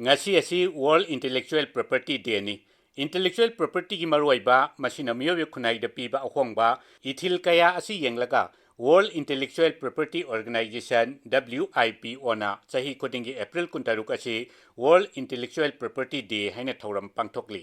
ngasi asi World Intellectual Property Day ni Intellectual Property ki maruaiba masina miyobe khunai da piba ahongba ithil kaya asi yenglaga World Intellectual Property Organization WIPO na chahi khudingi April 16 asi World Intellectual Property Day haina thoram pangthokli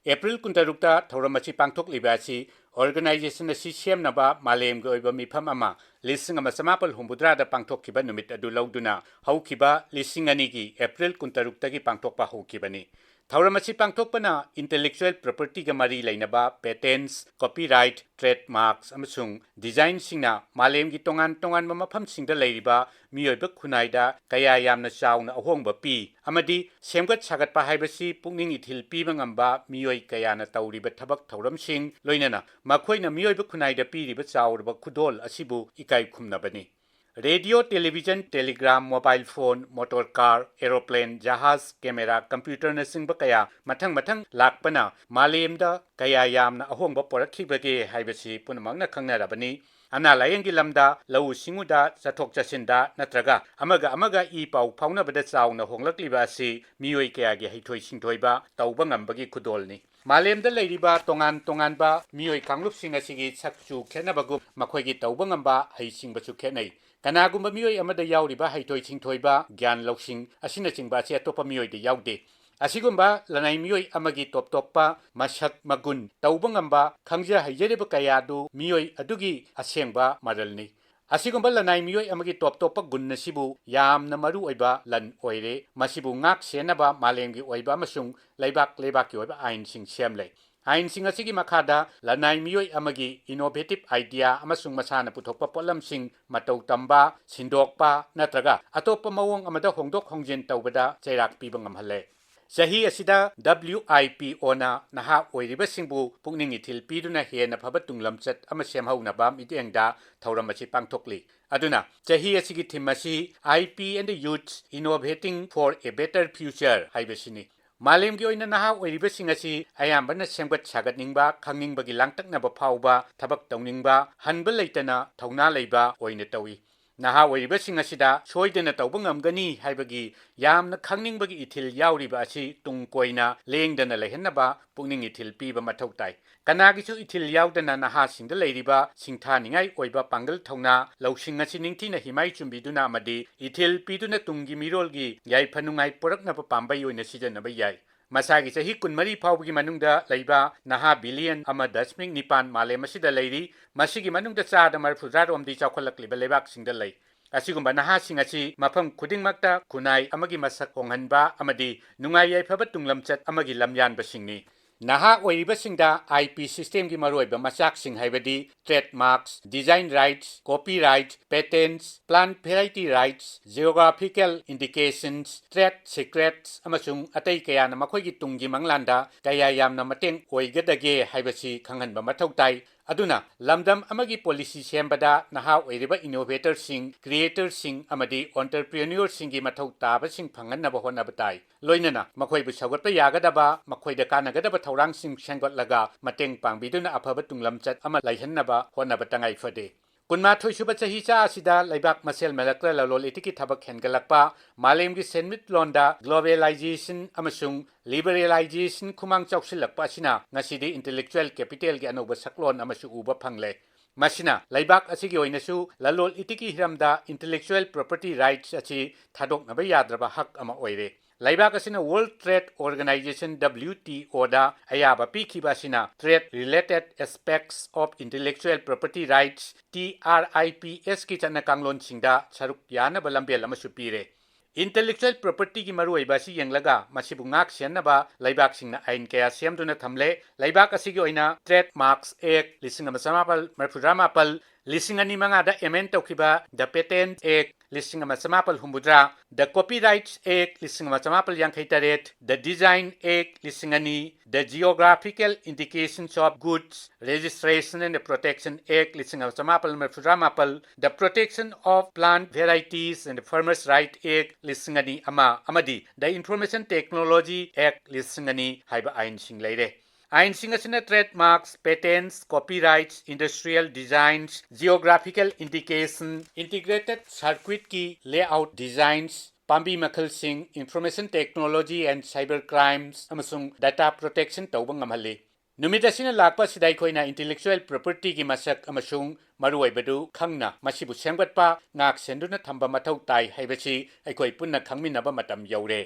April 16 ta thoram asi pangthokliba asi organization asi semnaba malem ga oiba mifam ama lising ama samapal humbudra da pangthokkiba numit adu lauduna haukiba lising ani gi April 16 tagi pangthokpa haukibani Thauramasi pangthokpana intellectual property ga mari lainaba patents, copyright, trademarks amasung design singna malem gi tongan mafam singda leiriba miyoiba khunaida kaya yamna chauna ahongba pi amadi semgat sagat pa haibasi pungning ithil piba ngamba miyoi kaya na tauriba thabak thauram sing loinana makhoina miyoiba khunaida piriba chaurba khudol asibu ikai khumnabani Radio, television, telegram, mobile phone, motor car, aeroplane, jahaz, camera, computer na singba kaya mathang lakpana malemda kaya yamna ahongba porakhibage haibasi punamangna khangnarabani ana layengi lamda lau singuda chathok chasinda natraga amaga I pau phaunabada chauna honglakliba si miyoi kaya gi haithoi singthoiba tauba ngambagi khudolni Malemda leiriba tongan ba miyoi kanglup singa sigi sakchu khenabagu makhoigi tauba ngamba haisingbachu khenai Kanagumba miyoy amada yauriba haitoi chingthoiba gyan loksing asina chingba si atopa miyoy de yaude asigumba lanai miyoy amagi top masak magun tauba ngamba khangja haijereba kayadu miyoy adugi asengba maralni asigumba lanai miyoy amagi top gunna sibu yamna maru oiba lan oire masibu ngak senaba malemgi oiba masung leibak ki oiba ain sing semle Ain sing asigi makada lanai miyoi amagi innovative idea amasung masana puthokpa polam sing matau tamba sindokpa natraga atopa mawong amada hongdok hongjen tawbada chairak piba ngamhalle Sahi asida WIPO na naha oiriba singbu pungning ithil piduna hena phaba tunglamchat ama semhaunaba mitengda thauramasi pangthokli aduna sahi asigi thimasi IP and the youth innovating for a better future haibasini Malemgi oina naha oiriba singasi ayambana semgat sagatningba khangningba langtaknaba phauba thabak tawningba hanba leitana thauna leiba oina tawi naha oiriba singasida soidena tawba ngamgani haibagi yamna khangningba ithil yauriba asi tungkoina lengdana lehennaba pungning ithil piba mathau tai kanagisu ithil yaudana naha singda leiriba singthaningai oiba pangal thauna lausingasi ningthina himai chumbiduna amadi ithil piduna tungi mirolgi yaiphanungai poraknaba pambai oina sijanaba yai Masagi sahi kunmari phawgi manungda leiba naha billion ama dasming nipan malem asida leiri masigi manungda chada marfudra romdi chakholakliba lebak singda lei asigumba naha singasi mafam khudingmakta kunai amagi masak onghanba amadi nungai yaifaba tunglamchat amagi lamyanba singni Naha oiriba singda IP system gi maroiba machak sing haibadi trademarks, design rights, copyright, patents, plant variety rights, geographical indications, trade secrets amasung atay kaya na makhoi tunggi manglanda kaya yamna mateng oigadage haibasi khanghanba mathau tai Aduna lamdam amagi policy sembada naha oiriba innovator sing creator sing amadi entrepreneur singi mathau taba sing phanganaba honaba tai loinana makhoi bu sagatpa yagadaba makhoi da kanagadaba thaurang sing sengotlaga mateng pangbiduna afaba tunglamchat ama laihannaba honaba tangai fade Kunma thoisuba chahi cha asida laibak masel melakla lalol itiki thabak hengalakpa malemgi senmit londa globalization amasung liberalization khumang chausilakpa asina ngasidi intellectual capital gi Anouba saklon amasu uba phangle Masina laibak asigi oinasu lalol itiki hiramda intellectual property rights achi thadoknaba yadraba hak ama oire Laibak asina World Trade Organization WTO da ayaba pikhiba asina trade related aspects of intellectual property rights TRIPS ki chana kanglon singda saruk yana balambel amasu pire Intellectual property ki maruaiba si yenglaga masibu ngak siannaba laibak singna ain kaya siamduna thamle laibak asigi oina trademarks act lisingama samapal marfuramapal lisingani mangada amend tawkiba the patent act lisingama samapal humbudra the copyrights act lisingama samapal yankhaitaret the design act lisingani the geographical indications of goods registration and protection act lisingama samapal marfuramapal the protection of plant varieties and farmers right act lisingani amadi the information technology act lisingani haiba ain sing leire Ain singasina trademarks, patents, copyrights, industrial designs, geographical indication, integrated circuit ki layout designs, ꯄꯥꯝꯕꯤ ꯃꯈꯜꯁꯤꯡ, information technology ꯑꯦꯟड cyber ꯀ꯭ꯔꯥꯏꯝꯁ ꯑꯃꯁꯨꯡ data protection ꯇꯧꯕ ꯉꯝꯍꯜꯂꯤ꯫ ꯅꯨꯃꯤꯠ ꯑꯁꯤꯅ ꯂꯥꯛꯄ ꯑꯁꯤꯗ ꯑꯩꯈꯣꯏꯅ ꯏꯟꯇꯦꯂꯦꯛꯆꯨꯑꯦꯜ ꯄ꯭ꯔꯣꯄꯔꯇꯤꯒꯤ ꯃꯁꯛ ꯑꯃꯁꯨꯡ ꯃꯔꯨꯑꯣꯏꯕꯗꯨ ꯈꯪꯅ ꯃꯁꯤꯕꯨ ꯁꯦꯝꯒꯠꯄ, ꯉꯥꯛ ꯁꯦꯟꯗꯨꯅ ꯊꯝꯕ ꯃꯊꯧ ꯇꯥꯏ ꯍꯥꯏꯕꯁꯤ ꯑꯩꯈꯣꯏ ꯄꯨꯟꯅ ꯈꯪꯃꯤꯟꯅꯕ ꯃꯇꯝ ꯌꯧꯔꯦ꯫